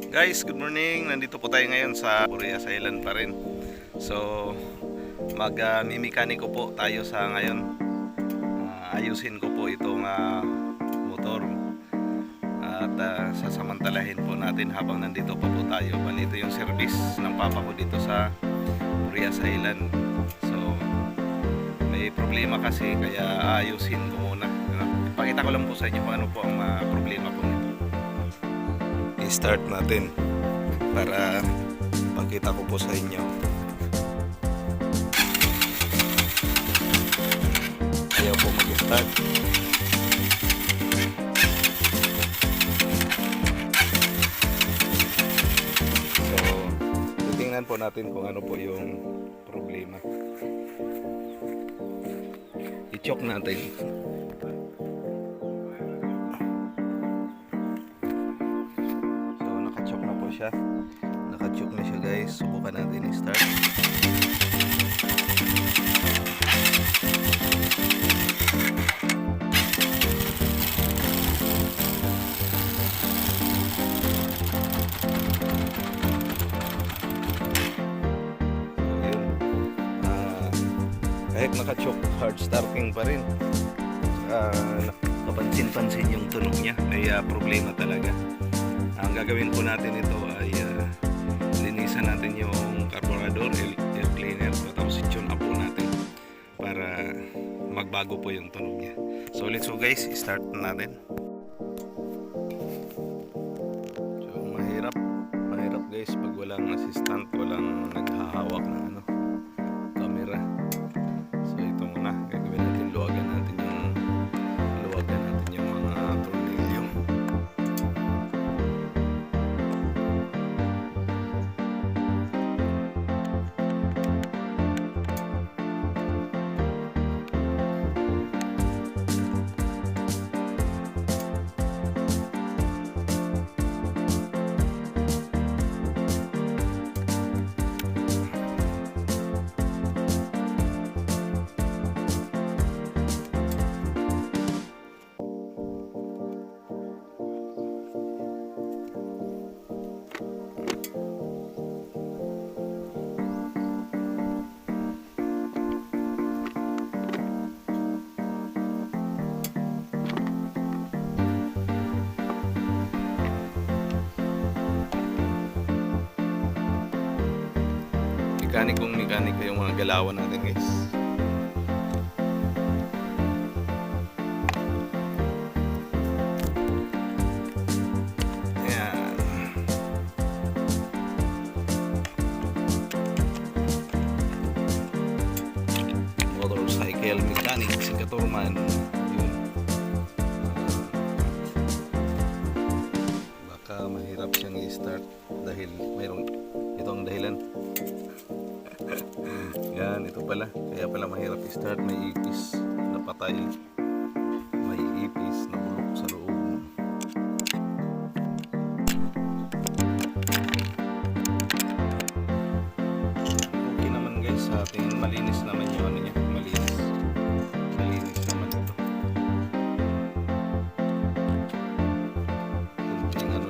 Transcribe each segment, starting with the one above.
Guys, good morning. Nandito po tayo ngayon sa Burias Island pa rin. So, mag-mimekaniko po tayo sa ngayon. Ayusin ko po itong motor. At sasamantalahin po natin habang nandito pa po tayo. Bali, ito yung service ng papa ko dito sa Burias Island. So, may problema kasi kaya ayusin ko muna. Ipakita ko lang po sa inyo kung ano po ang problema po nito. I-start natin para pakita ko po sa inyo. Ayaw po mag-start. So, titingnan po natin kung ano po yung problema. I-choke natin. Siya. Naka-choke na siya, guys. Subukan natin i-start. Kahit naka-choke, hard starting pa rin. Kapansin-pansin yung tunog niya. May problema talaga. Ang gagawin po natin ito ay linisan natin yung carburetor, air cleaner, tapos i-tune up po natin para magbago po yung tunog niya. So let's go, guys, start natin. So mahirap guys pag walang assistant, walang naghahawak ng camera. So ito muna, gagawin natin, luwagan natin yung mga tornilyo. Mekaniko yung mga galawan natin, guys. Ayan. Motorcycle mechanic si Katurman. Yun. Baka mahirap siyang i-start dahil mayroong itong dahilan. Yan, ito pala. Kaya pala mahirap i-start. May ipis na patay. May ipis na bulok sa loob. Okay naman, guys. Sa atin, malinis naman yung niya. Malinis naman ito. Kunting lang.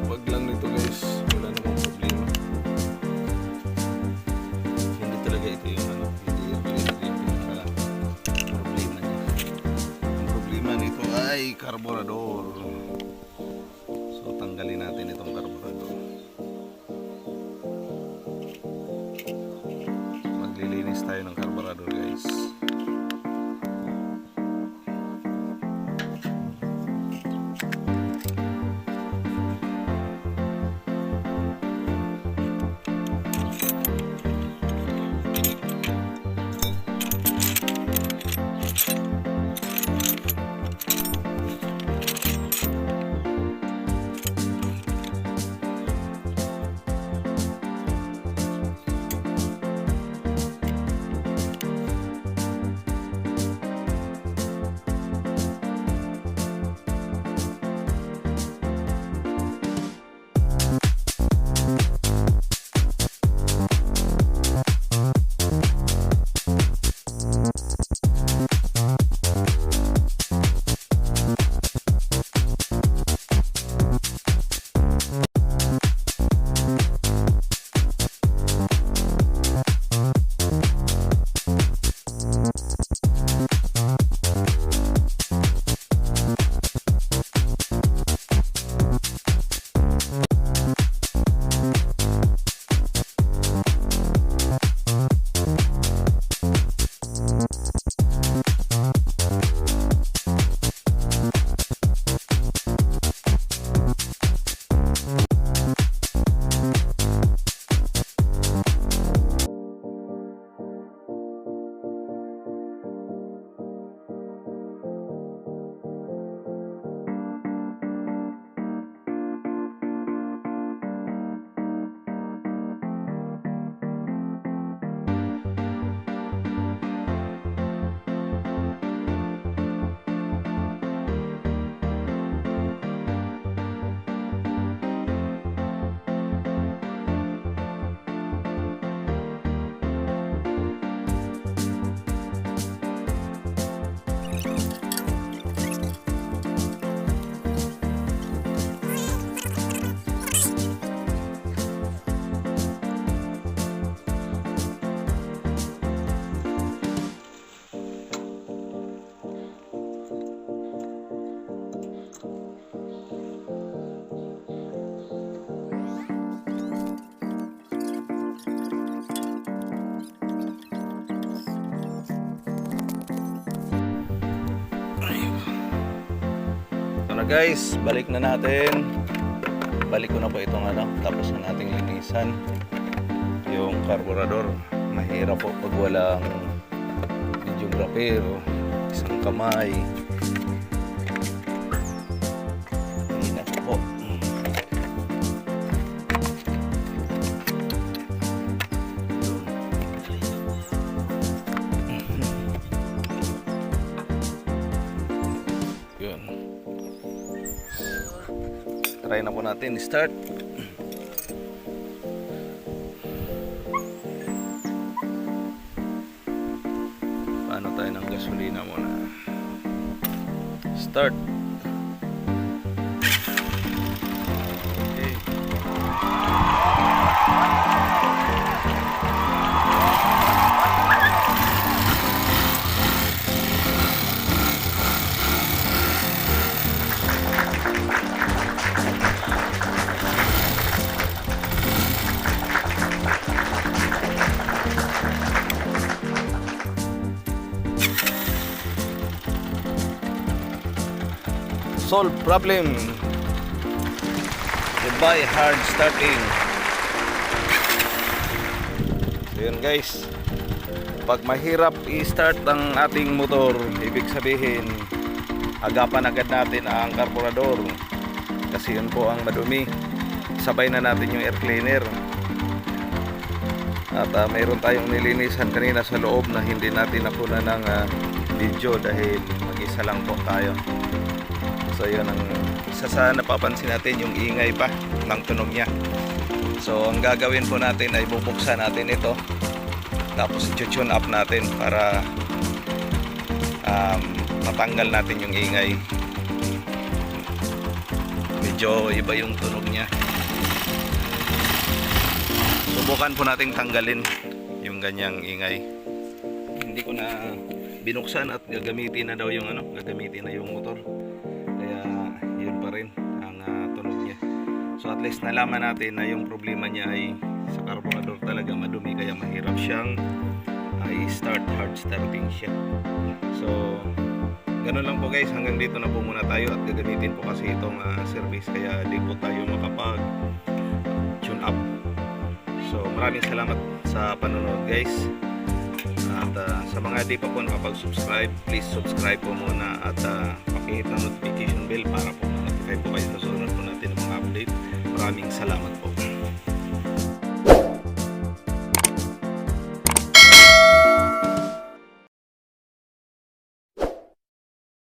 Wag lang nito, guys, wala namang problema. Hindi talaga ito yung hindi yung problema niya. Ang problema nito ay carburetor. So tanggalin natin itong carburetor. Maglilinis tayo ng carburetor, guys. na guys, balik na natin. Balik ko na po itong tapos na nating linisan yung carburetor. Mahirap po pag walang videographer, isang kamay. Hindi na po. Yun. Try na po natin start. Paano tayo ng gasolina muna? Start. Okay. Solve problem. Goodbye hard starting. So yun guys, pag mahirap i-start ang ating motor, ibig sabihin agapan agad natin ang carburetor kasi yun po ang madumi. Sabay na natin yung air cleaner. At mayroon tayong nilinisan kanina sa loob na hindi natin nakuna ng video dahil mag-isa lang po tayo. So yun ang isa sa napapansin natin, yung ingay pa ng tunog niya. So ang gagawin po natin ay bubuksan natin ito, tapos i-tune up natin para matanggal natin yung ingay. Medyo iba yung tunog niya. Subukan po nating tanggalin yung ganyang ingay. Hindi ko na binuksan at gagamitin na daw yung gagamitin na yung motor. Kaya yun pa rin ang tunog niya. So at least nalaman natin na yung problema niya ay sa carburetor talaga madumi, kaya mahirap siyang i-start, hard starting siya. So ganun lang po guys, hanggang dito na po muna tayo at gagamitin po kasi itong service, kaya di po tayo makapag tune up. So maraming salamat sa panonood guys. At sa mga di pa po nakapag-subscribe, please subscribe po muna at pakihit ng notification bell para po ma-notify po kayo sa susunod po natin ng mga update. Maraming salamat po.